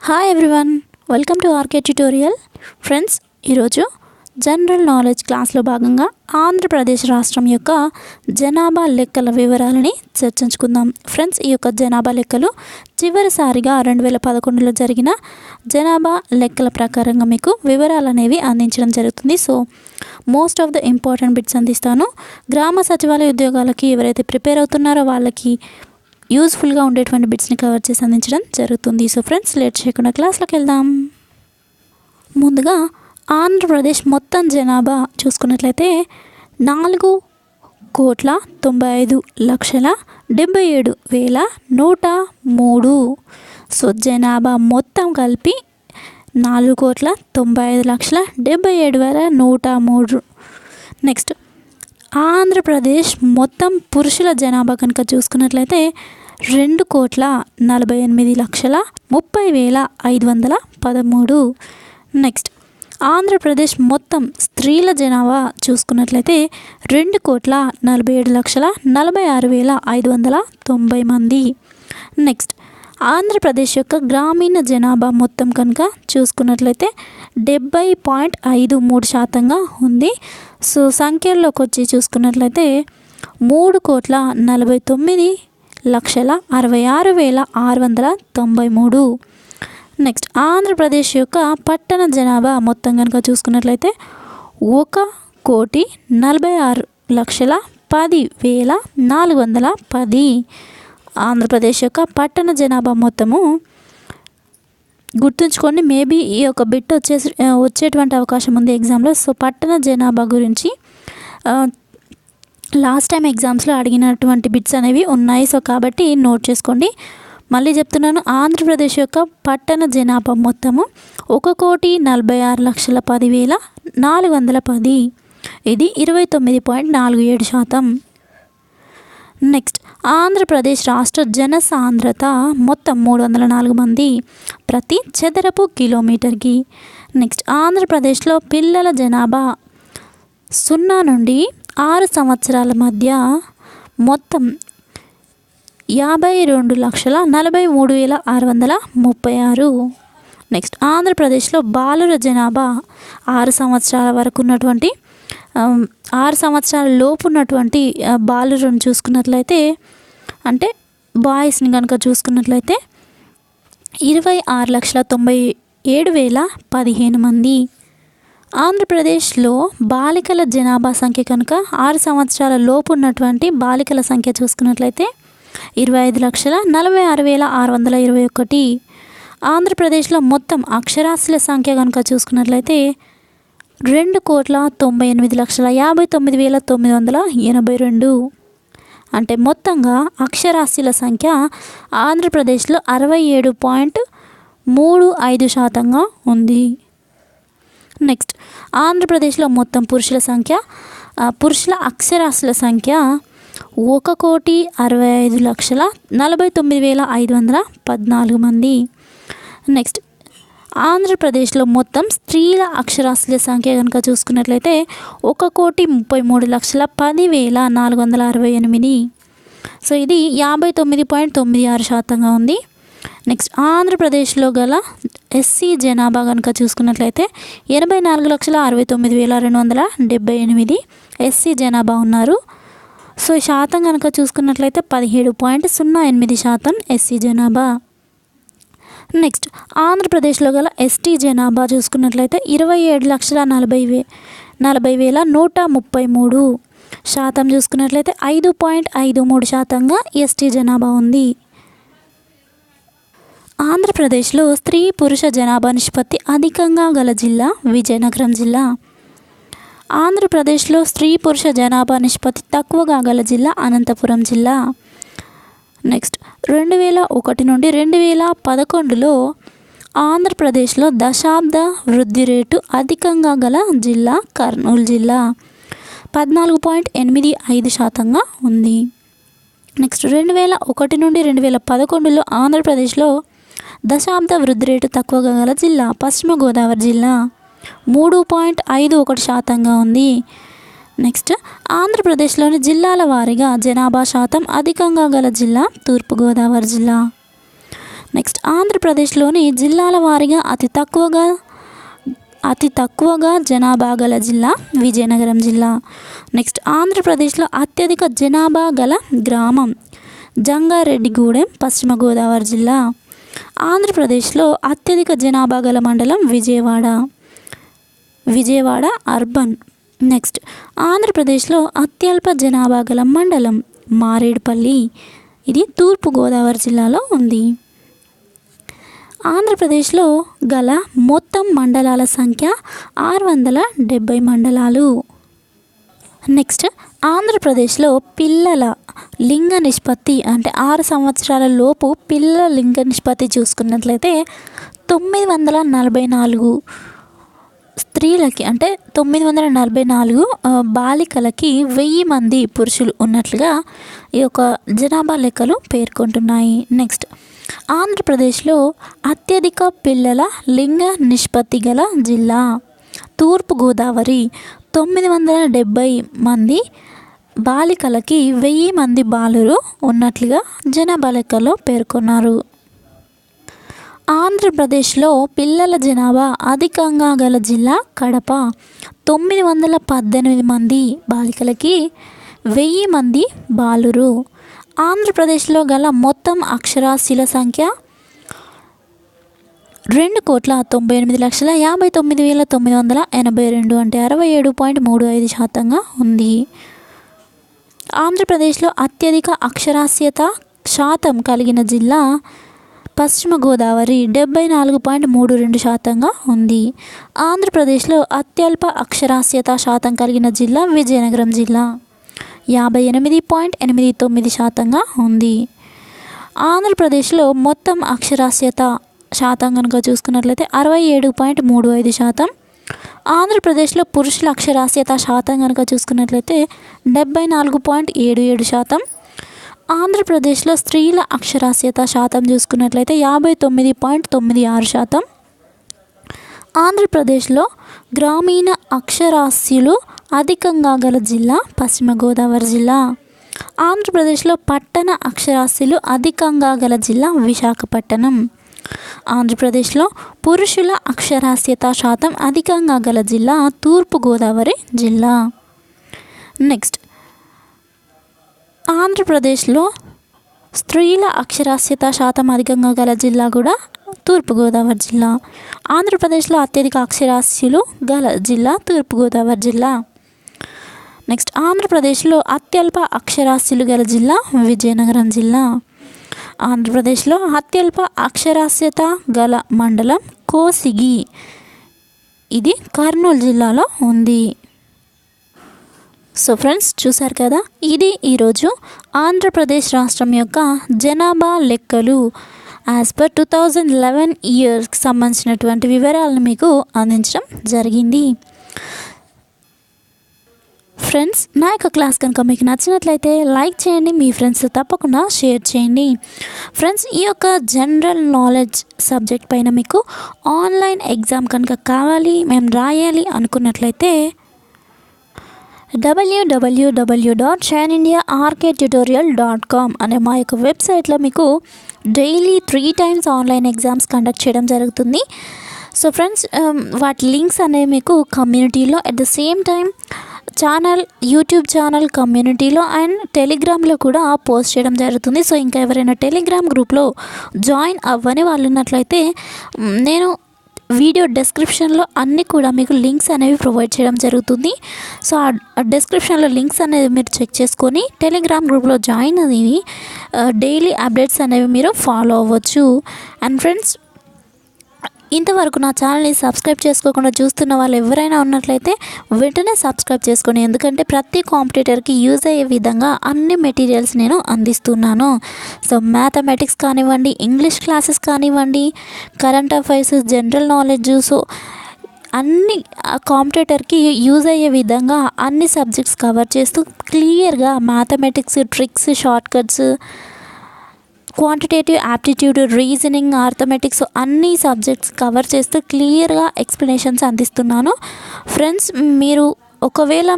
Hi everyone, welcome to RK tutorial. Friends, ఈరోజు general knowledge క్లాస్లో భాగంగా ఆంధ్రప్రదేశ్ రాష్ట్రం యొక్క జనాభా లెక్కల వివరాలని చర్చించుకుందాం. ఫ్రెండ్స్, ఈ యొక్క జనాభా లెక్కలు చివరిసారిగా 2011లో జరిగిన జనాభా లెక్కల ప్రకారంగా మీకు వివరాలు అనేవి అందించడం జరుగుతుంది. So most of the important bits అందిస్తాను. గ్రామ సచివాలయ ఉద్యోగాలకి ఎవరైతే ప్రిపేర్ అవుతున్నారో వాళ్ళకి యూజ్ఫుల్గా ఉండేటువంటి బిట్స్ని కవర్ చేసి అందించడం జరుగుతుంది. సో ఫ్రెండ్స్, లేట్ చేయకుండా క్లాస్లోకి వెళ్దాం. ముందుగా ఆంధ్రప్రదేశ్ మొత్తం జనాభా చూసుకున్నట్లయితే 4,95,77,103. సో జనాభా మొత్తం కలిపి 4,95,77,103. నెక్స్ట్, ఆంధ్రప్రదేశ్ మొత్తం పురుషుల జనాభా కనుక చూసుకున్నట్లయితే 2,48,30,513. నెక్స్ట్, ఆంధ్రప్రదేశ్ మొత్తం స్త్రీల జనాభా చూసుకున్నట్లయితే 2,47,46,590 మంది. నెక్స్ట్, ఆంధ్రప్రదేశ్ యొక్క గ్రామీణ జనాభా మొత్తం కనుక చూసుకున్నట్లయితే 70.53% ఉంది. సో సంఖ్యల్లోకి వచ్చి చూసుకున్నట్లయితే 3,49,66,693. నెక్స్ట్, ఆంధ్రప్రదేశ్ యొక్క పట్టణ జనాభా మొత్తం కనుక చూసుకున్నట్లయితే 1,46,10,410. ఆంధ్రప్రదేశ్ యొక్క పట్టణ జనాభా మొత్తము గుర్తుంచుకోండి. మేబీ ఈ యొక్క బిట్ వచ్చేటువంటి అవకాశం ఉంది ఎగ్జామ్లో. సో పట్టణ జనాభా గురించి లాస్ట్ టైం ఎగ్జామ్స్లో అడిగినటువంటి బిట్స్ అనేవి ఉన్నాయి. సో కాబట్టి నోట్ చేసుకోండి. మళ్ళీ చెప్తున్నాను, ఆంధ్రప్రదేశ్ యొక్క పట్టణ జనాభా మొత్తము 1,46,10,410. ఇది 29.47%. నెక్స్ట్, ఆంధ్రప్రదేశ్ రాష్ట్ర జనసాంద్రత మొత్తం 304 మంది ప్రతి చదరపు కిలోమీటర్కి. నెక్స్ట్, ఆంధ్రప్రదేశ్లో పిల్లల జనాభా 0 నుండి 6 సంవత్సరాల మధ్య మొత్తం 52,43,636. నెక్స్ట్, ఆంధ్రప్రదేశ్లో బాలుర జనాభా 6 సంవత్సరాల వరకు ఉన్నటువంటి 6 సంవత్సరాల లోపు ఉన్నటువంటి బాలులను చూసుకున్నట్లయితే, అంటే బాయ్స్ని కనుక చూసుకున్నట్లయితే 26,97,015 మంది. ఆంధ్రప్రదేశ్లో బాలికల జనాభా సంఖ్య కనుక 6 సంవత్సరాల లోపు ఉన్నటువంటి బాలికల సంఖ్య చూసుకున్నట్లయితే 25,46,621. ఆంధ్రప్రదేశ్లో మొత్తం అక్షరాస్యుల సంఖ్య కనుక చూసుకున్నట్లయితే 2,98,59,982. అంటే మొత్తంగా అక్షరాస్యుల సంఖ్య ఆంధ్రప్రదేశ్లో 67.35% ఉంది. నెక్స్ట్, ఆంధ్రప్రదేశ్లో మొత్తం పురుషుల అక్షరాస్యుల సంఖ్య 1,65,49,514 మంది. నెక్స్ట్, ఆంధ్రప్రదేశ్లో మొత్తం స్త్రీల అక్షరాస్యుల సంఖ్య కనుక చూసుకున్నట్లయితే 1,33,10,468. సో ఇది 59.96% ఉంది. నెక్స్ట్, ఆంధ్రప్రదేశ్లో గల ఎస్సీ జనాభా కనుక చూసుకున్నట్లయితే 84,69,278 ఎస్సీ జనాభా ఉన్నారు. సో శాతం కనుక చూసుకున్నట్లయితే 17.08% ఎస్సీ జనాభా. నెక్స్ట్, ఆంధ్రప్రదేశ్లో గల ఎస్టీ జనాభా చూసుకున్నట్లయితే 27,40,133. శాతం చూసుకున్నట్లయితే 5.53%గా ఎస్టీ జనాభా ఉంది. ఆంధ్రప్రదేశ్లో స్త్రీ పురుష జనాభా నిష్పత్తి అధికంగా గల జిల్లా విజయనగరం జిల్లా. ఆంధ్రప్రదేశ్లో స్త్రీ పురుష జనాభా నిష్పత్తి తక్కువగా గల జిల్లా అనంతపురం జిల్లా. నెక్స్ట్, 2001 నుండి 2011లో ఆంధ్రప్రదేశ్లో దశాబ్ద వృద్ధి రేటు అధికంగా గల జిల్లా కర్నూలు జిల్లా 14.85%గా ఉంది. నెక్స్ట్, 2001 నుండి 2011లో ఆంధ్రప్రదేశ్లో దశాబ్ద వృద్ధి రేటు తక్కువగా గల జిల్లా పశ్చిమ గోదావరి జిల్లా 3.51%గా ఉంది. నెక్స్ట్, ఆంధ్రప్రదేశ్లోని జిల్లాల వారీగా జనాభా శాతం అధికంగా గల జిల్లా తూర్పుగోదావరి జిల్లా. నెక్స్ట్ ఆంధ్రప్రదేశ్లోని జిల్లాల వారీగా అతి తక్కువగా జనాభా గల జిల్లా విజయనగరం జిల్లా. నెక్స్ట్ ఆంధ్రప్రదేశ్లో అత్యధిక జనాభా గల గ్రామం జంగారెడ్డిగూడెం, పశ్చిమ గోదావరి జిల్లా. ఆంధ్రప్రదేశ్లో అత్యధిక జనాభా గల మండలం విజయవాడ అర్బన్. నెక్స్ట్ ఆంధ్రప్రదేశ్లో అత్యల్ప జనాభా గల మండలం మారేడుపల్లి, ఇది తూర్పుగోదావరి జిల్లాలో ఉంది. ఆంధ్రప్రదేశ్లో గల మొత్తం మండలాల సంఖ్య 670 మండలాలు. నెక్స్ట్ ఆంధ్రప్రదేశ్లో పిల్లల లింగ నిష్పత్తి అంటే 6 సంవత్సరాల లోపు పిల్లల లింగ నిష్పత్తి చూసుకున్నట్లయితే 944 స్త్రీలకి అంటే 944 బాలికలకి 1000 మంది పురుషులు ఉన్నట్లుగా ఈ యొక్క జనాభా లెక్కలు పేర్కొంటున్నాయి. నెక్స్ట్ ఆంధ్రప్రదేశ్లో అత్యధిక పిల్లల లింగ నిష్పత్తి గల జిల్లా తూర్పుగోదావరి, 970 మంది బాలికలకి 1000 మంది బాలురు ఉన్నట్లుగా జనాభా లెక్కలో పేర్కొన్నారు. ఆంధ్రప్రదేశ్లో పిల్లల జనాభా అధికంగా గల జిల్లా కడప, 918 మంది బాలికలకి 1000 మంది బాలురు. ఆంధ్రప్రదేశ్లో గల మొత్తం అక్షరాస్యుల సంఖ్య 2,98,59,982 అంటే 67.35% ఉంది. ఆంధ్రప్రదేశ్లో అత్యధిక అక్షరాస్యత శాతం కలిగిన జిల్లా పశ్చిమ గోదావరి, 74.32% ఉంది. ఆంధ్రప్రదేశ్లో అత్యల్ప అక్షరాస్యత శాతం కలిగిన జిల్లా విజయనగరం జిల్లా, 58.89% ఉంది. ఆంధ్రప్రదేశ్లో మొత్తం అక్షరాస్యత శాతం కనుక చూసుకున్నట్లయితే 67.35%. ఆంధ్రప్రదేశ్లో పురుషుల అక్షరాస్యత శాతం కనుక చూసుకున్నట్లయితే 74.77%. ఆంధ్రప్రదేశ్లో స్త్రీల అక్షరాస్యత శాతం చూసుకున్నట్లయితే 59.96%. ఆంధ్రప్రదేశ్లో గ్రామీణ అక్షరాస్యులు అధికంగా గల జిల్లా పశ్చిమ గోదావరి జిల్లా. ఆంధ్రప్రదేశ్లో పట్టణ అక్షరాస్యులు అధికంగా గల జిల్లా విశాఖపట్నం. ఆంధ్రప్రదేశ్లో పురుషుల అక్షరాస్యత శాతం అధికంగా గల జిల్లా తూర్పుగోదావరి జిల్లా. నెక్స్ట్ ఆంధ్రప్రదేశ్లో స్త్రీల అక్షరాస్యత శాతం అధికంగా గల జిల్లా కూడా తూర్పుగోదావరి జిల్లా. ఆంధ్రప్రదేశ్లో అత్యధిక అక్షరాస్యులు గల జిల్లా తూర్పుగోదావరి జిల్లా. నెక్స్ట్ ఆంధ్రప్రదేశ్లో అత్యల్ప అక్షరాస్యులు గల జిల్లా విజయనగరం జిల్లా. ఆంధ్రప్రదేశ్లో అత్యల్ప అక్షరాస్యత గల మండలం కోసిగి, ఇది కర్నూలు జిల్లాలో ఉంది. సో ఫ్రెండ్స్, చూసారు కదా, ఇది ఈరోజు ఆంధ్రప్రదేశ్ రాష్ట్రం యొక్క జనాభా లెక్కలు యాజ్ పర్ 2011 ఇయర్స్కి సంబంధించినటువంటి వివరాలను మీకు అందించడం జరిగింది. ఫ్రెండ్స్, నా యొక్క క్లాస్ కనుక మీకు నచ్చినట్లయితే లైక్ చేయండి, మీ ఫ్రెండ్స్ తప్పకుండా షేర్ చేయండి. ఫ్రెండ్స్, ఈ యొక్క జనరల్ నాలెడ్జ్ సబ్జెక్ట్ పైన మీకు ఆన్లైన్ ఎగ్జామ్ కనుక కావాలి, మేము రాయాలి అనుకున్నట్లయితే www.shanindiaarktutorial.com అనే మా యొక్క వెబ్సైట్లో మీకు daily 3 times online exams conduct చేయడం జరుగుతుంది. సో ఫ్రెండ్స్, వాటి లింక్స్ అనేవి మీకు కమ్యూనిటీలో at the same time YouTube channel కమ్యూనిటీలో అండ్ టెలిగ్రామ్లో కూడా పోస్ట్ చేయడం జరుగుతుంది. సో ఇంకా ఎవరైనా టెలిగ్రామ్ గ్రూప్లో జాయిన్ అవ్వని వాళ్ళు ఉన్నట్లయితే నేను వీడియో డిస్క్రిప్షన్లో అన్నీ కూడా మీకు లింక్స్ అనేవి ప్రొవైడ్ చేయడం జరుగుతుంది. సో ఆ డిస్క్రిప్షన్లో లింక్స్ అనేవి మీరు చెక్ చేసుకొని టెలిగ్రామ్ గ్రూప్లో జాయిన్ అనేవి డైలీ అప్డేట్స్ అనేవి మీరు ఫాలో అవ్వచ్చు. అండ్ ఫ్రెండ్స్, ఇంతవరకు నా ఛానల్ని సబ్స్క్రైబ్ చేసుకోకుండా చూస్తున్న వాళ్ళు ఎవరైనా ఉన్నట్లయితే వెంటనే సబ్స్క్రైబ్ చేసుకోండి. ఎందుకంటే ప్రతి కాంపిటీటర్కి యూజ్ అయ్యే విధంగా అన్ని మెటీరియల్స్ నేను అందిస్తున్నాను. సో మ్యాథమెటిక్స్ కానివ్వండి, ఇంగ్లీష్ క్లాసెస్ కానివ్వండి, current affairs, general knowledge, so అన్ని కాంపిటీటర్కి యూజ్ అయ్యే విధంగా అన్ని సబ్జెక్ట్స్ కవర్ చేస్తూ క్లియర్గా mathematics tricks, short cuts, quantitative aptitude, reasoning, arithmetics అన్ని సబ్జెక్ట్స్ కవర్ చేస్తూ క్లియర్గా ఎక్స్ప్లెనేషన్స్ అందిస్తున్నాను. ఫ్రెండ్స్, మీరు ఒకవేళ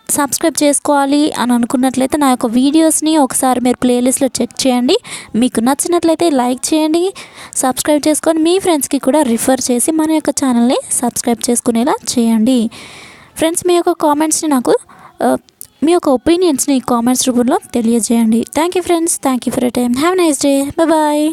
సబ్స్క్రైబ్ చేసుకోవాలి అని అనుకున్నట్లయితే నా యొక్క వీడియోస్ని ఒకసారి మీరు ప్లేలిస్ట్లో చెక్ చేయండి. మీకు నచ్చినట్లయితే లైక్ చేయండి, సబ్స్క్రైబ్ చేసుకొని మీ ఫ్రెండ్స్కి కూడా రిఫర్ చేసి మన యొక్క ఛానల్ని సబ్స్క్రైబ్ చేసుకునేలా చేయండి. ఫ్రెండ్స్, మీ యొక్క కామెంట్స్ని నాకు మీ యొక్క ఒపీనియన్స్ని కామెంట్స్ రూపంలో తెలియజేయండి. Thank you friends, thank you for your time. Have a nice day. Bye.